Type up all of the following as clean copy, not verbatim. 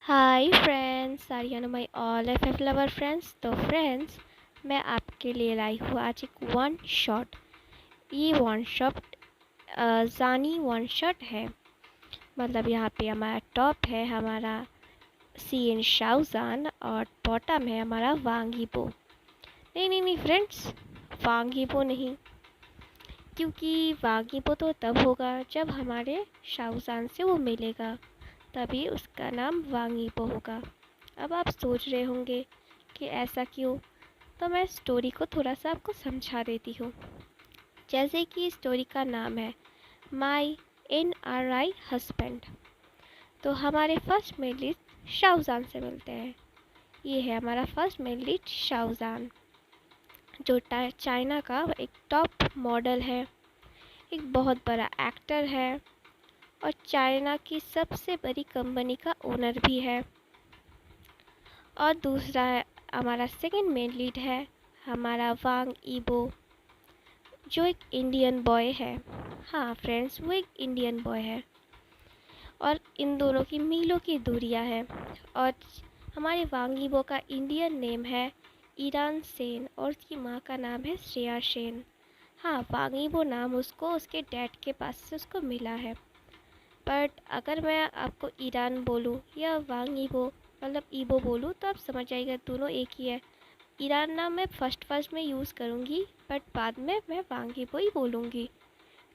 Hi friends, are you know my all F lover friends. तो friends, मैं आपके लिए लाई हूँ आज एक वन शॉट। ये वन शॉट जानी वन शॉट है। मतलब यहाँ पे हमारा टॉप है हमारा सी एन शाहजान और बॉटम है हमारा वांगीबो। नहीं नहीं नहीं फ्रेंड्स, वांगीबो नहीं, क्योंकि वांगीबो तो तब होगा जब हमारे शाहजान से वो मिलेगा, तभी उसका नाम वांगीबो होगा। अब आप सोच रहे होंगे कि ऐसा क्यों, तो मैं स्टोरी को थोड़ा सा आपको समझा देती हूँ। जैसे कि स्टोरी का नाम है माई NRI हस्बैंड। तो हमारे फर्स्ट मेल लीड शाहजान से मिलते हैं। ये है हमारा फर्स्ट मेल लीड शाहजान, जो चाइना का एक टॉप मॉडल है, एक बहुत बड़ा एक्टर है और चाइना की सबसे बड़ी कंपनी का ओनर भी है। और दूसरा है हमारा सेकंड मेन लीड है हमारा वांग ईबो, जो एक इंडियन बॉय है। हाँ फ्रेंड्स, वो एक इंडियन बॉय है और इन दोनों की मीलों की दूरियां हैं। और हमारे वांग ईबो का इंडियन नेम है ईरान सेन और उसकी माँ का नाम है श्रेया सेन। हाँ, वांग ईबो नाम उसको उसके डैड के पास से उसको मिला है। बट अगर मैं आपको ईरान बोलूँ या वांग ईबो मतलब ईबो बोलूँ तो आप समझ जाइएगा दोनों एक ही है। ईरान नाम मैं फर्स्ट में यूज़ करूँगी, बट बाद में मैं वांग ईबो ही बोलूँगी,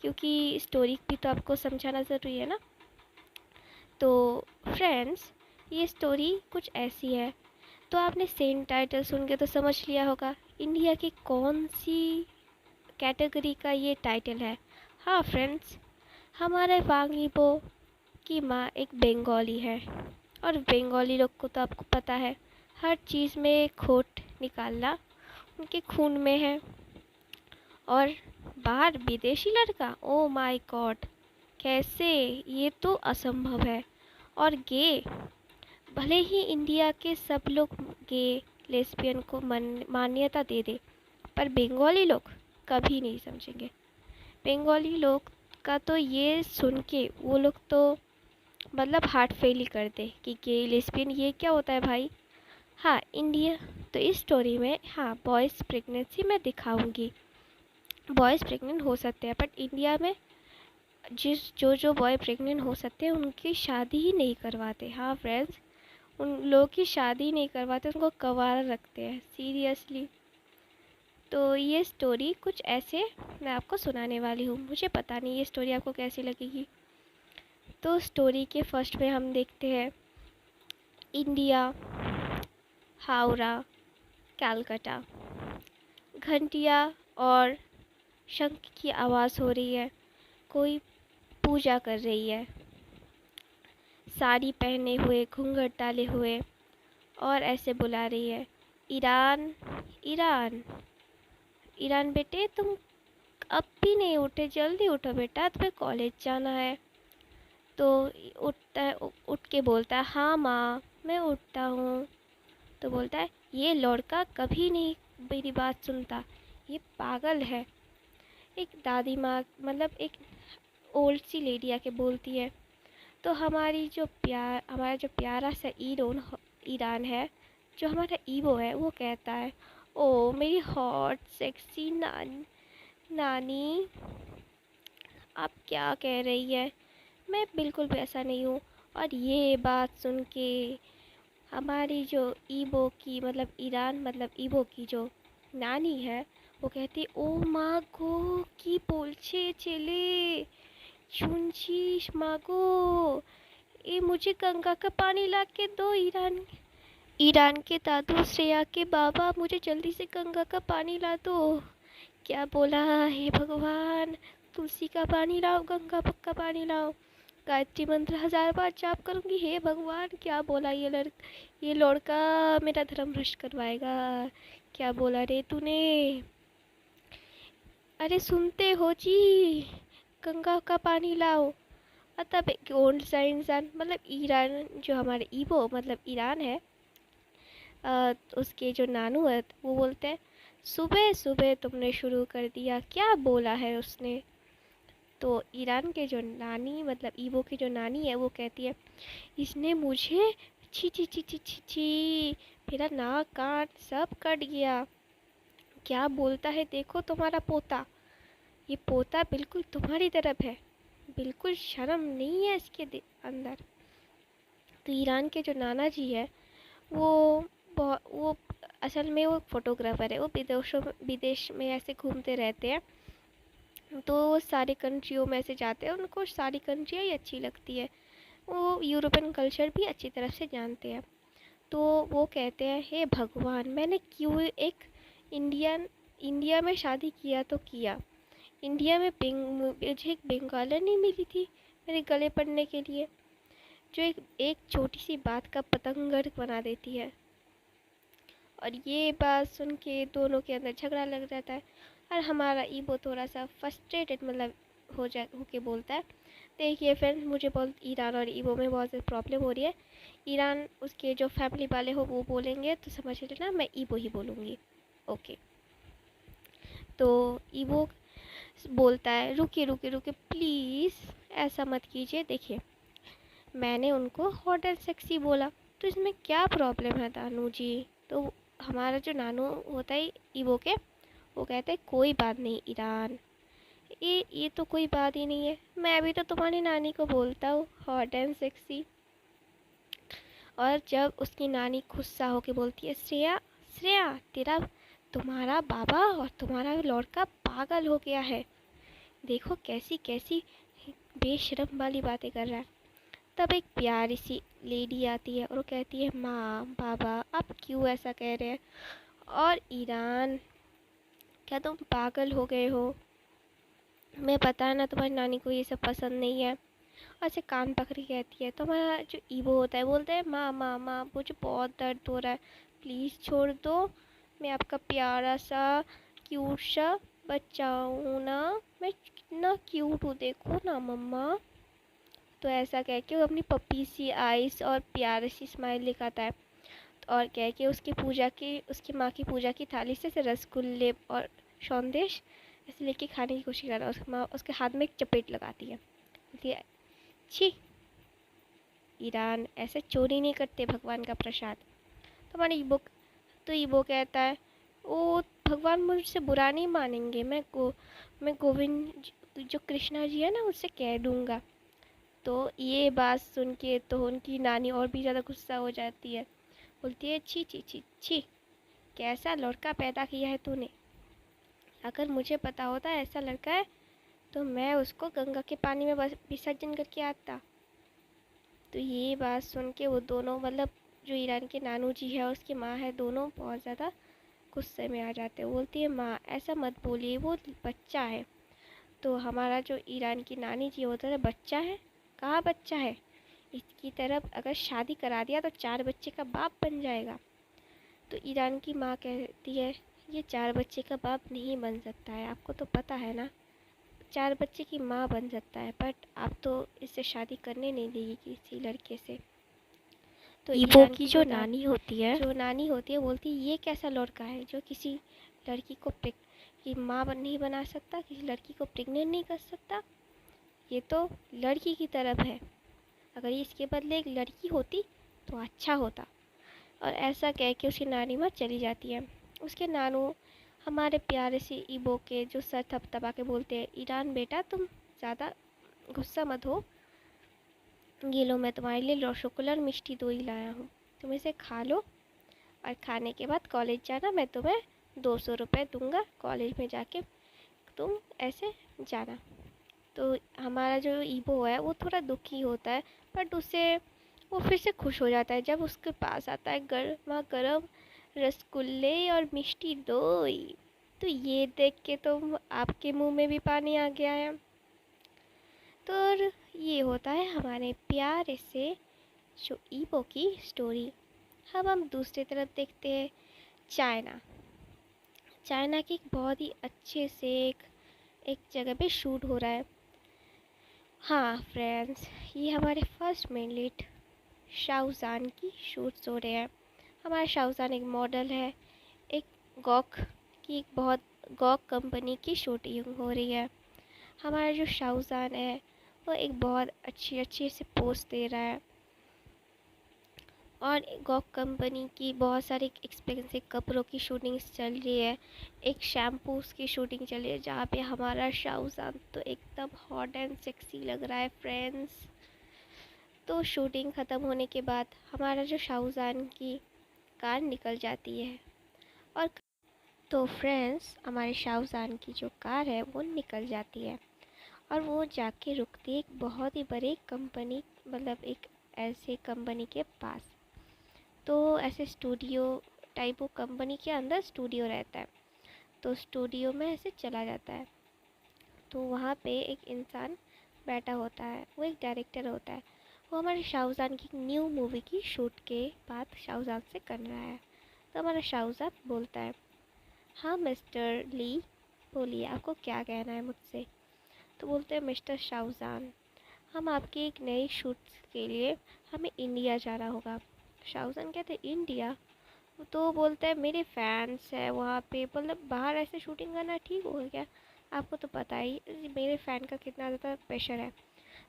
क्योंकि स्टोरी भी तो आपको समझाना ज़रूरी है ना। तो फ्रेंड्स, ये स्टोरी कुछ ऐसी है। तो आपने सेम टाइटल सुन के तो समझ लिया होगा इंडिया की कौन सी कैटेगरी का ये टाइटल है। हाँ फ्रेंड्स, हमारे वांग ईबो की माँ एक बंगाली है और बंगाली लोग को तो आपको पता है, हर चीज़ में खोट निकालना उनके खून में है। और बाहर विदेशी लड़का, ओ माय गॉड, कैसे, ये तो असंभव है। और गे, भले ही इंडिया के सब लोग गे लेस्बियन को मान्यता दे दे, पर बंगाली लोग कभी नहीं समझेंगे। बंगाली लोग का तो ये सुन के वो लोग तो मतलब हार्ट फेल ही कर दे कि गे लेस्बियन ये क्या होता है भाई। हाँ इंडिया, तो इस स्टोरी में हाँ बॉयज़ प्रेगनेंसी मैं दिखाऊंगी, बॉयज़ प्रेग्नेंट हो सकते हैं, बट इंडिया में जो बॉय प्रेग्नेंट हो सकते हैं उनकी शादी ही नहीं करवाते। हाँ फ्रेंड्स, उन लोगों की शादी नहीं करवाते, उनको कवारा रखते हैं सीरियसली। तो ये स्टोरी कुछ ऐसे मैं आपको सुनाने वाली हूँ। मुझे पता नहीं ये स्टोरी आपको कैसी लगेगी। तो स्टोरी के फर्स्ट में हम देखते हैं इंडिया, हावड़ा, कलकत्ता। घंटियाँ और शंख की आवाज़ हो रही है, कोई पूजा कर रही है, साड़ी पहने हुए, घूंघट डाले हुए, और ऐसे बुला रही है, ईरान, ईरान, ईरान बेटे तुम अब भी नहीं उठे, जल्दी उठो बेटा, तुम्हें कॉलेज जाना है। तो उठता है, उठ के बोलता है, हाँ माँ मैं उठता हूँ। तो बोलता है, ये लड़का कभी नहीं मेरी बात सुनता, ये पागल है। एक दादी माँ मतलब एक ओल्ड सी लेडी आके बोलती है। तो हमारा जो प्यारा सा ईरान है, जो हमारा ईबो है, वो कहता है, ओ मेरी हॉट सेक्सी नानी, आप क्या कह रही है, मैं बिल्कुल भी ऐसा नहीं हूँ। और ये बात सुन के हमारी जो ईबो की मतलब ईरान मतलब ईबो की जो नानी है, वो कहती, ओ माँ गो की बोलछे चले শুনছিস মাগো, ये मुझे गंगा का पानी ला के दो। ईरान ईरान के दादू, श्रेया के बाबा, मुझे जल्दी से गंगा का पानी ला दो। क्या बोला, हे भगवान, तुलसी का पानी लाओ, गंगा का पानी लाओ, गायत्री मंत्र 1000 बार जाप करूँगी, हे भगवान क्या बोला ये लड़का मेरा धर्म भ्रष्ट करवाएगा। क्या बोला रे तूने, अरे सुनते हो जी, गंगा का पानी लाओ। तब एक ओल्ड सा इंसान मतलब ईरान, जो हमारे ईबो मतलब ईरान है, उसके जो नानू है वो बोलते हैं, सुबह सुबह तुमने शुरू कर दिया, क्या बोला है उसने। तो ईरान के जो नानी मतलब ईबो की जो नानी है वो कहती है, इसने मुझे छी छी छी छी छी छी, मेरा नाक कान सब कट गया। क्या बोलता है देखो तुम्हारा पोता, ये पोता बिल्कुल तुम्हारी तरफ है, बिल्कुल शर्म नहीं है इसके अंदर। तो ईरान के जो नाना जी है वो वो असल में वो फोटोग्राफर है, वो विदेश में ऐसे घूमते रहते हैं। तो वो सारी कंट्रियों में ऐसे जाते हैं, उनको सारी कंट्रियाँ ही अच्छी लगती है, वो यूरोपियन कल्चर भी अच्छी तरह से जानते हैं। तो वो कहते हैं हे भगवान, मैंने क्यों एक इंडिया में शादी किया तो किया, इंडिया में मुझे एक बंगाली नहीं मिली थी मेरे गले पड़ने के लिए, जो एक छोटी सी बात का पतंगर बना देती है। और ये बात सुन के दोनों के अंदर झगड़ा लग जाता है और हमारा ईबो थोड़ा सा फ्रस्ट्रेटेड मतलब होके बोलता है, देखिए फ्रेंड्स मुझे बहुत ईरान और ईबो में बहुत ज़्यादा प्रॉब्लम हो रही है। ईरान उसके जो फैमिली वाले हो वो बोलेंगे तो समझ लेना, मैं ईबो ही बोलूँगी। ओके। तो ईबो बोलता है रुकिए रुकिए रुकिए प्लीज़, ऐसा मत कीजिए, देखिए मैंने उनको हॉट एंड सेक्सी बोला तो इसमें क्या प्रॉब्लम है नानू जी। तो हमारा जो नानू होता है ईबो के, वो कहते हैं कोई बात नहीं ईरान, ये तो कोई बात ही नहीं है, मैं भी तो तुम्हारी नानी को बोलता हूँ हॉट एंड सेक्सी। और जब उसकी नानी गुस्सा होके बोलती है श्रेया श्रेया तेरा तुम्हारा बाबा और तुम्हारा लड़का पागल हो गया है, देखो कैसी कैसी बेशरम वाली बातें कर रहा है। तब एक प्यारी सी लेडी आती है और वो कहती है माँ बाबा आप क्यों ऐसा कह रहे हैं, और ईरान क्या तुम पागल हो गए हो, मैं पता है ना तुम्हारी नानी को ये सब पसंद नहीं है। और ऐसे कान पकड़ी कहती है, तो हमारा जो ईबो होता है बोलता है माँ माँ माँ मुझे बहुत दर्द हो रहा है, प्लीज़ छोड़ दो, मैं आपका प्यारा सा क्यूट सा बच्चा हूँ ना, मैं कितना क्यूट हूँ देखो ना मम्मा। तो ऐसा कह के वो अपनी पप्पी सी आइस और प्यारी सी स्माइल दिखाता है और कह के उसकी माँ की पूजा की थाली से रसगुल्ले और सौंदेश ऐसे लेके खाने की कोशिश कर रहा है। उसकी माँ उसके हाथ में एक चपेट लगाती है, बोलती है छी ईरान ऐसे चोरी नहीं करते भगवान का प्रसाद। तो हमारी ईबो कहता है ओ भगवान मुझसे बुरा नहीं मानेंगे, मैं गोविंद जो कृष्णा जी है ना उससे कह दूँगा। तो ये बात सुन के तो उनकी नानी और भी ज़्यादा गुस्सा हो जाती है, बोलती है छी छी छी छी, कैसा लड़का पैदा किया है तूने, अगर मुझे पता होता ऐसा लड़का है तो मैं उसको गंगा के पानी में विसर्जन करके आता। तो ये बात सुन के वो दोनों मतलब जो ईरान के नानू जी है और उसकी माँ है दोनों बहुत ज़्यादा गुस्से में आ जाते हैं। बोलती है माँ ऐसा मत बोलिए, वो बच्चा है। तो हमारा जो ईरान की नानी जी होता है बच्चा है, कहाँ बच्चा है, इसकी तरफ अगर शादी करा दिया तो 4 बच्चे का बाप बन जाएगा। तो ईरान की माँ कहती है ये 4 बच्चे का बाप नहीं बन सकता है, आपको तो पता है ना, 4 बच्चे की माँ बन सकता है, बट आप तो इससे शादी करने नहीं देगी किसी लड़के से। तो ईबो ईरान की जो नानी होती है बोलती है ये कैसा लड़का है जो किसी लड़की को की माँ नहीं बना सकता, किसी लड़की को प्रेग्नेंट नहीं कर सकता, ये तो लड़की की तरफ है, अगर इसके बदले एक लड़की होती तो अच्छा होता। और ऐसा कह के उसकी नानी माँ चली जाती है। उसके नानू हमारे प्यारे से ईबो के जो सर थपथपा के बोलते हैं ईरान बेटा तुम ज़्यादा गुस्सा मत हो, ये लो मैं तुम्हारे लिए रसगुल्ला और मिष्टी दही लाया हूँ, तुम इसे खा लो और खाने के बाद कॉलेज जाना, मैं तुम्हें 200 रुपये दूँगा, कॉलेज में जाके तुम ऐसे जाना। तो हमारा जो ईबो है वो थोड़ा दुखी होता है, बट उससे वो फिर से खुश हो जाता है जब उसके पास आता है गर्मा गर्म रसगुल्ले और मिष्टी दही। तो ये देख के तो आपके मुंह में भी पानी आ गया है। तो ये होता है हमारे प्यारे से जो ईबो की स्टोरी। अब हम दूसरी तरफ देखते हैं चाइना। चाइना की एक बहुत ही अच्छे से एक जगह पे शूट हो रहा है। हाँ फ्रेंड्स, ये हमारे फर्स्ट मेन लीड शाहजहान की शूट्स हो रहे हैं। हमारा शाहजहान एक मॉडल है, एक गॉक कंपनी की शूटिंग हो रही है। हमारा जो शाहजहान है वो एक बहुत अच्छी से पोस्ट दे रहा है और गॉक कंपनी की बहुत सारी एक्सपेंसिव कपड़ों की शूटिंग्स चल रही है। एक शैम्पूस की शूटिंग चल रही है जहाँ पे हमारा शाहजान तो एकदम हॉट एंड सेक्सी लग रहा है फ्रेंड्स। तो शूटिंग ख़त्म होने के बाद हमारा जो शाहजान की कार निकल जाती है और तो फ्रेंड्स हमारे शाहजान की जो कार है वो निकल जाती है और वो जाके रुकती है एक बहुत ही बड़ी कंपनी, मतलब एक ऐसे कंपनी के पास। तो ऐसे स्टूडियो टाइप वो कंपनी के अंदर स्टूडियो रहता है। तो स्टूडियो में ऐसे चला जाता है तो वहाँ पे एक इंसान बैठा होता है, वो एक डायरेक्टर होता है। वो हमारे शाहजान की न्यू मूवी की शूट के बाद शाहजान से कर रहा है। तो हमारा शाहजान बोलता है, हाँ मिस्टर ली बोलिए आपको क्या कहना है मुझसे। तो बोलते हैं, मिस्टर शाहजान हम आपकी एक नई शूट के लिए हमें इंडिया जाना होगा। शाहजान कहते हैं इंडिया? तो बोलता है मेरे फैंस है वहाँ पे, मतलब बाहर ऐसे शूटिंग करना ठीक होगा क्या? आपको तो पता ही मेरे फ़ैन का कितना ज़्यादा प्रेशर है।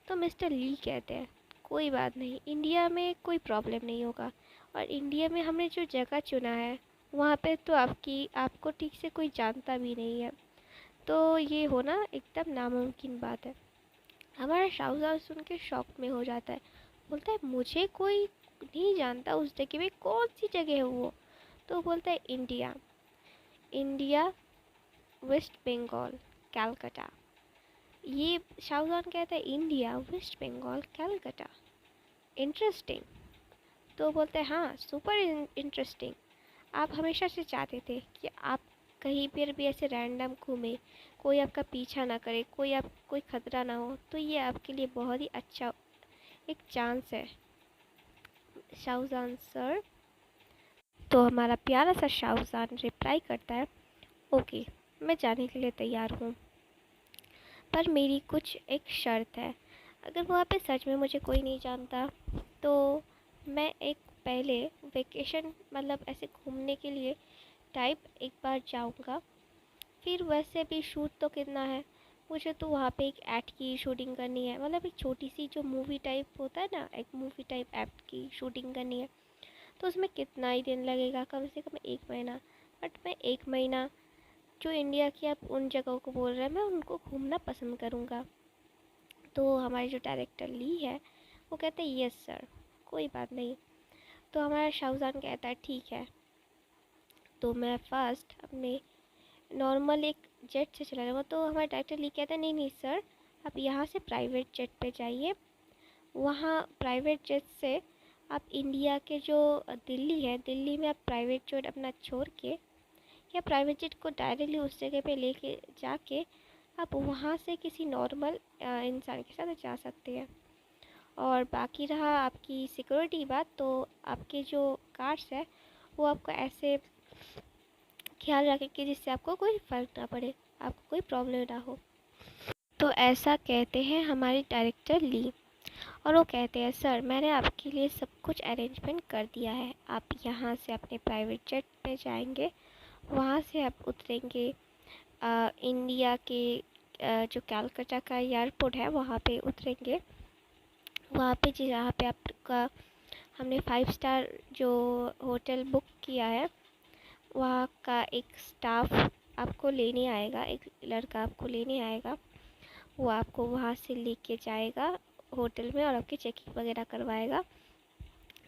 तो मिस्टर ली कहते हैं कोई बात नहीं, इंडिया में कोई प्रॉब्लम नहीं होगा। और इंडिया में हमने जो जगह चुना है वहाँ पे तो आपको ठीक से कोई जानता भी नहीं है, तो ये होना एकदम नामुमकिन बात है। हमारा शाहजाद सुन के शॉक में हो जाता है, बोलता है मुझे कोई नहीं जानता उस जगह में, कौन सी जगह है वो? तो बोलता है India, India West Bengal Calcutta. ये शाहजान कहता है India West Bengal Calcutta, interesting. तो बोलते हैं हाँ सुपर इंटरेस्टिंग। आप हमेशा से चाहते थे कि आप कहीं पर भी ऐसे रैंडम घूमे, कोई आपका पीछा ना करे, कोई ख़तरा ना हो, तो ये आपके लिए बहुत ही अच्छा एक चांस है शाहजान सर। तो हमारा प्यारा सा शाहजान रिप्लाई करता है, ओके मैं जाने के लिए तैयार हूँ, पर मेरी कुछ एक शर्त है। अगर वहाँ पे सच में मुझे कोई नहीं जानता तो मैं एक पहले वेकेशन, मतलब ऐसे घूमने के लिए टाइप एक बार जाऊँगा। फिर वैसे भी शूट तो कितना है, मुझे तो वहाँ पे एक ऐड की शूटिंग करनी है, मतलब एक छोटी सी जो मूवी टाइप होता है ना, एक मूवी टाइप ऐड की शूटिंग करनी है। तो उसमें कितना ही दिन लगेगा, कम से कम 1 महीना। बट मैं 1 महीना जो इंडिया की आप उन जगहों को बोल रहे हैं मैं उनको घूमना पसंद करूँगा। तो हमारे जो डायरेक्टर ली है वो कहते हैं यस सर कोई बात नहीं। तो हमारा शाहजान कहता है ठीक है। तो मैं फ़र्स्ट अपने नॉर्मल एक जेट से चला जाऊँगा। तो हमारे डायरेक्टर ली कहता है नहीं नहीं सर, आप यहाँ से प्राइवेट जेट पे जाइए, वहाँ प्राइवेट जेट से आप इंडिया के जो दिल्ली है, दिल्ली में आप प्राइवेट जेट अपना छोड़ के या प्राइवेट जेट को डायरेक्टली उस जगह पे लेके जाके आप वहाँ से किसी नॉर्मल इंसान के साथ जा सकते हैं। और बाकी रहा आपकी सिक्योरिटी की बात, तो आपके जो कार्ड्स है वो आपको ऐसे ख्याल रखें कि जिससे आपको कोई फ़र्क ना पड़े, आपको कोई प्रॉब्लम ना हो। तो ऐसा कहते हैं हमारे डायरेक्टर ली। और वो कहते हैं सर मैंने आपके लिए सब कुछ अरेंजमेंट कर दिया है, आप यहाँ से अपने प्राइवेट जेट पे जाएंगे, वहाँ से आप उतरेंगे इंडिया के जो कलकत्ता का एयरपोर्ट है वहाँ पे उतरेंगे। वहाँ पे जहाँ पे आपका हमने 5 स्टार जो होटल बुक किया है वहाँ का एक स्टाफ आपको लेने आएगा, एक लड़का आपको लेने आएगा, वो आपको वहाँ से लेके जाएगा होटल में और आपकी चेकिंग वगैरह करवाएगा।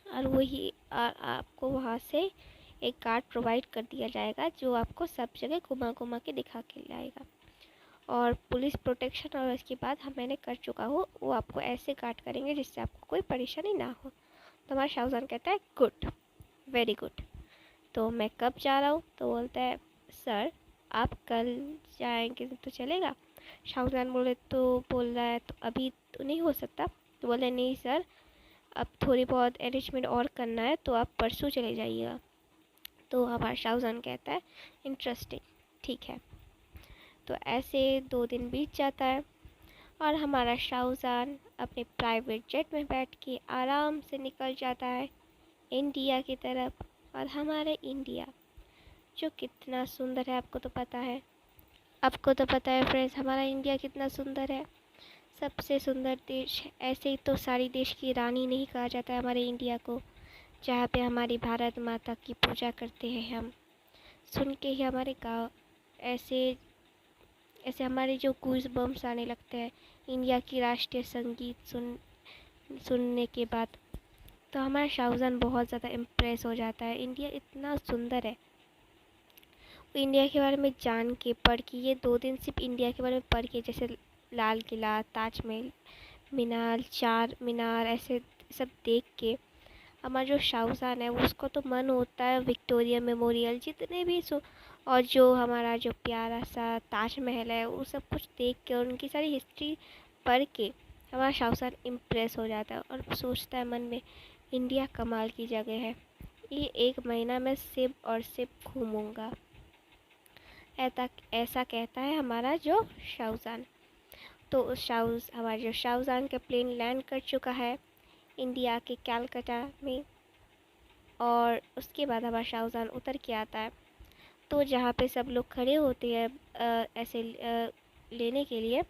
और वही आपको वहाँ से एक कार्ड प्रोवाइड कर दिया जाएगा जो आपको सब जगह घुमा घुमा के दिखा के लाएगा। और पुलिस प्रोटेक्शन और उसके बाद मैंने कर चुका हूँ, वो आपको ऐसे गार्ड करेंगे जिससे आपको कोई परेशानी ना हो। तो हमारा शाहजान कहता है गुड, वेरी गुड। तो मैं कब जा रहा हूँ? तो बोलता है सर आप कल जाएंगे तो चलेगा? शाहजान बोल रहा है तो अभी तो नहीं हो सकता। तो बोले नहीं सर, अब थोड़ी बहुत अरेंजमेंट और करना है तो आप परसों चले जाइएगा। तो हमारा शाहजान कहता है इंटरेस्टिंग, ठीक है। तो ऐसे 2 दिन बीत जाता है और हमारा शाहजान अपने प्राइवेट जेट में बैठ के आराम से निकल जाता है इंडिया की तरफ। और हमारा इंडिया जो कितना सुंदर है आपको तो पता है, फ्रेंड्स हमारा इंडिया कितना सुंदर है, सबसे सुंदर देश। ऐसे ही तो सारी देश की रानी नहीं कहा जाता है हमारे इंडिया को, जहाँ पे हमारी भारत माता की पूजा करते हैं हम। सुन के ही हमारे गाँव ऐसे ऐसे हमारे जो गूज़ बम्स आने लगते हैं इंडिया की राष्ट्रीय संगीत सुनने के बाद। तो हमारा शाहजहां बहुत ज़्यादा इम्प्रेस हो जाता है, इंडिया इतना सुंदर है। इंडिया के बारे में जान के पढ़ के, ये 2 दिन सिर्फ इंडिया के बारे में पढ़ के, जैसे लाल किला, ताजमहल, मीनार, चार मीनार, ऐसे सब देख के हमारा जो शाहजहां है उसको तो मन होता है विक्टोरिया मेमोरियल जितने भी और जो हमारा जो प्यारा सा ताजमहल है वो सब कुछ देख के और उनकी सारी हिस्ट्री पढ़ के हमारा शाहजहां इम्प्रेस हो जाता है और सोचता है मन में इंडिया कमाल की जगह है, ये 1 महीना मैं सिर्फ और सिर्फ घूमूंगा। ऐसा कहता है हमारा जो शाहजहां। तो हमारे जो शाहजहां का प्लेन लैंड कर चुका है इंडिया के कलकत्ता में, और उसके बाद हमारा शाहजहां उतर के आता है। तो जहाँ पे सब लोग खड़े होते हैं ऐसे लेने के लिए,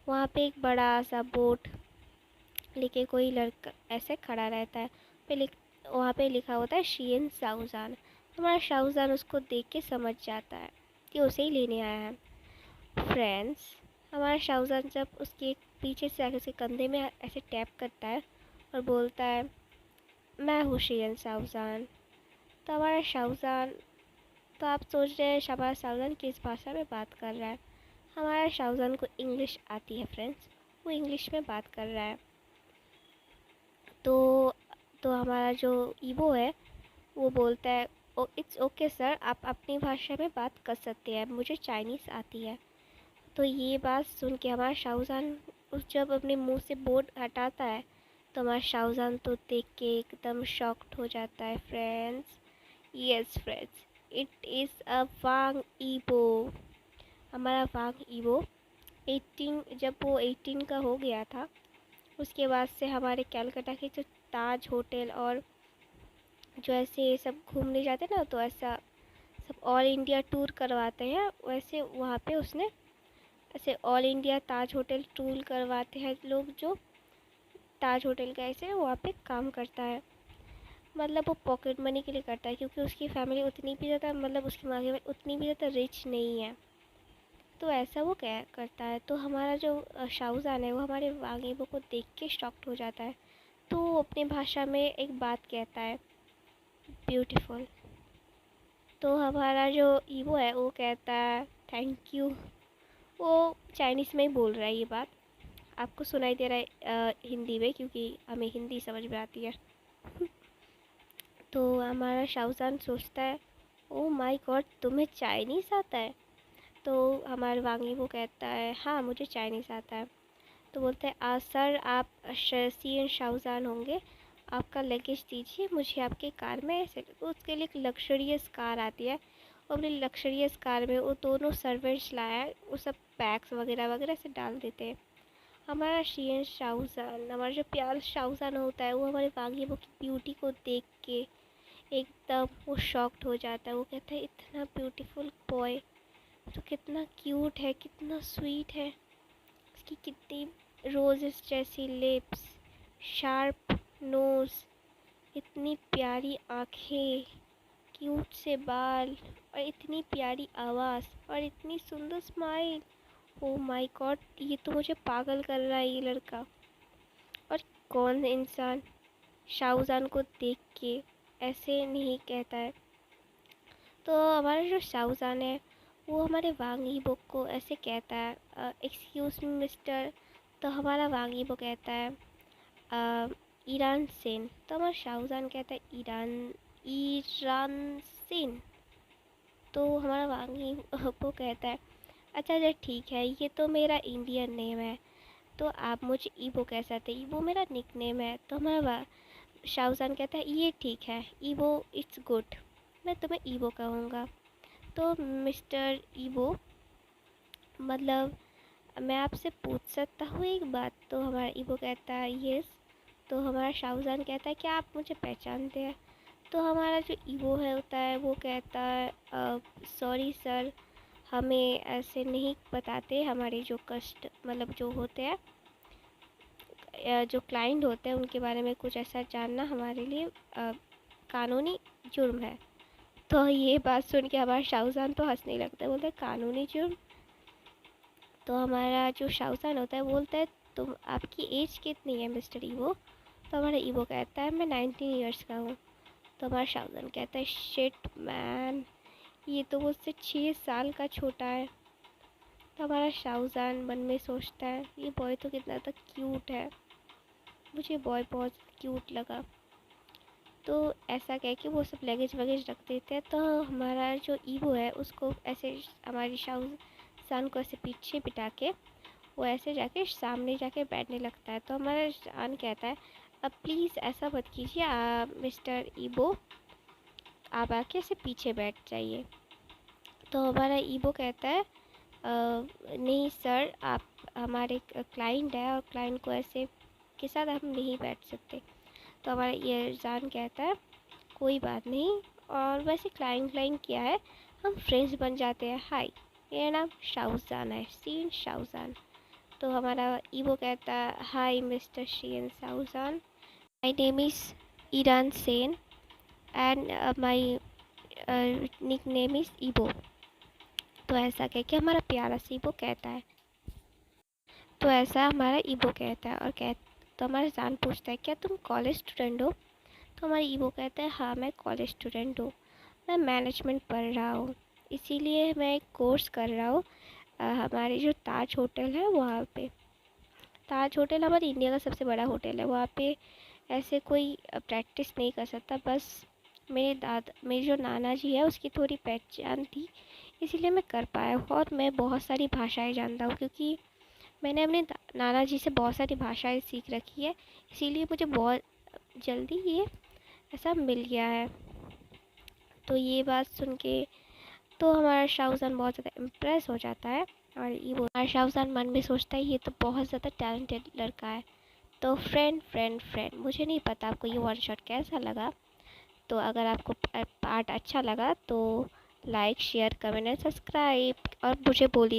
वहाँ पे एक बड़ा सा बोट लेके कोई लड़का ऐसे खड़ा रहता है। वहाँ पे लिखा होता है शीन शाहजहां। हमारा शाहजहां उसको देख के समझ जाता है कि उसे ही लेने आया है। फ्रेंड्स, हमारा शाहजहां जब उसके पीछे से आके उसके कंधे में ऐसे टैप करता है और बोलता है मैं हूँ शीन शाहजहां। तो हमारा शाहजहां, तो आप सोच रहे हैं हमारा शाहजहां किस भाषा में बात कर रहा है। हमारा शाहजहां को इंग्लिश आती है फ्रेंड्स, वो इंग्लिश में बात कर रहा है। तो हमारा जो ईवो है वो बोलता है ओ इट्स ओके सर, आप अपनी भाषा में बात कर सकते हैं, मुझे चाइनीज़ आती है। तो ये बात सुन के हमारा शाहजहां जब अपने मुंह से बोर्ड हटाता है तो हमारा शाहजहां तो देख के एकदम शॉक्ड हो जाता है friends. Yes friends, it is a Wang Yibo. हमारा वांग ईबो 18, जब वो 18 का हो गया था उसके बाद से हमारे कलकत्ता के जो ताज होटल और जो ऐसे सब घूमने जाते ना, तो ऐसा सब ऑल इंडिया टूर करवाते हैं, वैसे वहाँ पे उसने ऐसे ऑल इंडिया ताज होटल टूर करवाते हैं लोग, जो ताज होटल का ऐसे वहाँ पे काम करता है। मतलब वो पॉकेट मनी के लिए करता है क्योंकि उसकी फैमिली उतनी भी ज़्यादा, मतलब उसकी माँ की उतनी भी ज़्यादा रिच नहीं है, तो ऐसा वो क्या करता है। तो हमारा जो शाहजहां है वो हमारे वांगीबो को देख के शॉक्ड हो जाता है। तो वो अपनी भाषा में एक बात कहता है ब्यूटीफुल। तो हमारा जो ईवो है वो कहता है थैंक यू। वो चाइनीज़ में ही बोल रहा है ये बात, आपको सुनाई दे रहा है हिंदी में, क्योंकि हमें हिंदी समझ में आती है। तो हमारा शाहजहां सोचता है ओ माय गॉड, तुम्हें चाइनीज़ आता है। तो हमारे वांगी वो कहता है हाँ मुझे चाइनीज़ आता है। तो बोलते हैं सर आप शीन शाहजहां होंगे, आपका लगेज दीजिए मुझे आपके कार में ऐसे। तो उसके लिए एक लग्जरियस कार आती है और अपनी लग्जरियस कार में वो दोनों सर्वेंट्स लाया है, वो सब बैग्स वगैरह वगैरह से डाल देते हैं। हमारा शीन शाहजहां, हमारा जो प्यार शाहजहां होता है, वो हमारे वांगी वो की ब्यूटी को देख के एकदम वो शॉक्ड हो जाता है। वो कहता है इतना ब्यूटीफुल बॉय, तो कितना क्यूट है, कितना स्वीट है, उसकी कितनी रोजेस जैसी लिप्स, शार्प नोज़, इतनी प्यारी आँखें, क्यूट से बाल और इतनी प्यारी आवाज़ और इतनी सुंदर स्माइल। ओ माय गॉड, ये तो मुझे पागल कर रहा है ये लड़का। और कौन इंसान शाहजहां को देख के ऐसे नहीं कहता है। तो हमारा जो शाहजहां है वो हमारे वांगी बुक को ऐसे कहता है एक्सक्यूज़ मी मिस्टर। तो हमारा वांगी बुक कहता है ईरान सेन। तो हमारा शाहजहां कहता है ईरान सेन। तो हमारा वांगी वो कहता है अच्छा अच्छा ठीक है, ये तो मेरा इंडियन नेम है, तो आप मुझे ईबो कह सकते हैं, ईबो मेरा निक नेम है। तो हमारा शाहजहां कहता है ये ठीक है, ईबो इट्स गुड, मैं तुम्हें ईबो कहूँगा। तो मिस्टर ईबो, मतलब मैं आपसे पूछ सकता हूँ एक बात। तो हमारा ईबो कहता है यस। तो हमारा शाहजहां कहता है क्या आप मुझे पहचानते हैं। तो हमारा जो ईबो है होता है वो कहता है सॉरी सर, हमें ऐसे नहीं बताते, हमारे जो मतलब जो होते हैं जो क्लाइंट होते हैं उनके बारे में कुछ ऐसा जानना हमारे लिए कानूनी जुर्म है। तो ये बात सुन के हमारा शाहजहान तो हंसने लगता है, बोलता है कानूनी जुर्म। तो हमारा जो शाहजहान होता है बोलता है तुम आपकी एज कितनी है मिस्टर ईवो। तो हमारा ईवो कहता है मैं 19 ईयर्स का हूँ। तो हमारा शाहजहान कहता है शिट मैन, ये तो मुझसे 6 साल का छोटा है। तो हमारा शाहजहान मन में सोचता है ये बॉय तो कितना तक क्यूट है, मुझे बॉय बहुत क्यूट लगा। तो ऐसा कह के वो सब लगेज वगैज रख देते हैं। तो हमारा जो ईवो है उसको ऐसे हमारी शाहजहान को ऐसे पीछे बिठा के वो ऐसे जाके सामने जाके बैठने लगता है। तो हमारा शान कहता है अब प्लीज़ ऐसा मत कीजिए मिस्टर ईवो, आप आके ऐसे पीछे बैठ जाइए। तो हमारा ईवो कहता है नहीं सर, आप हमारे क्लाइंट है और क्लाइंट को ऐसे के साथ हम नहीं बैठ सकते। तो हमारा ये जान कहता है कोई बात नहीं, और वैसे क्लाइंट क्या है, हम फ्रेंड्स बन जाते हैं। हाय, मेरा नाम शाहजहान है, सीन शाहजहान। तो हमारा ईवो कहता है hi mister Sheen Shahjahan, my name is Iran Sen and my nickname is Ivo. तो ऐसा कह के हमारा प्यारा सी ईवो कहता है। तो ऐसा हमारा ईवो कहता है और तो हमारा जान पूछता है क्या तुम कॉलेज स्टूडेंट हो। तो हमारा ईवो कहता है हाँ मैं कॉलेज स्टूडेंट हूँ, मैं मैनेजमेंट पढ़ रहा हूँ, इसीलिए मैं एक कोर्स कर रहा हूँ हमारे जो ताज होटल है वहाँ पे। ताज होटल हमारे इंडिया का सबसे बड़ा होटल है, वहाँ पे ऐसे कोई प्रैक्टिस नहीं कर सकता। बस मेरे जो नाना जी है उसकी थोड़ी पहचान थी, इसीलिए मैं कर पाया हूँ। और मैं बहुत सारी भाषाएं जानता हूँ क्योंकि मैंने अपने नाना जी से बहुत सारी भाषाएं सीख रखी है, इसीलिए मुझे बहुत जल्दी ये ऐसा मिल गया है। तो ये बात सुन के तो हमारा शाहजहान बहुत ज़्यादा इम्प्रेस हो जाता है और ये हमारा शाहजहान मन में सोचता है ये तो बहुत ज़्यादा टैलेंटेड लड़का है। तो फ्रेंड मुझे नहीं पता आपको ये वन शॉट कैसा लगा। तो अगर आपको पार्ट अच्छा लगा तो like share comment and subscribe और मुझे बोलिए।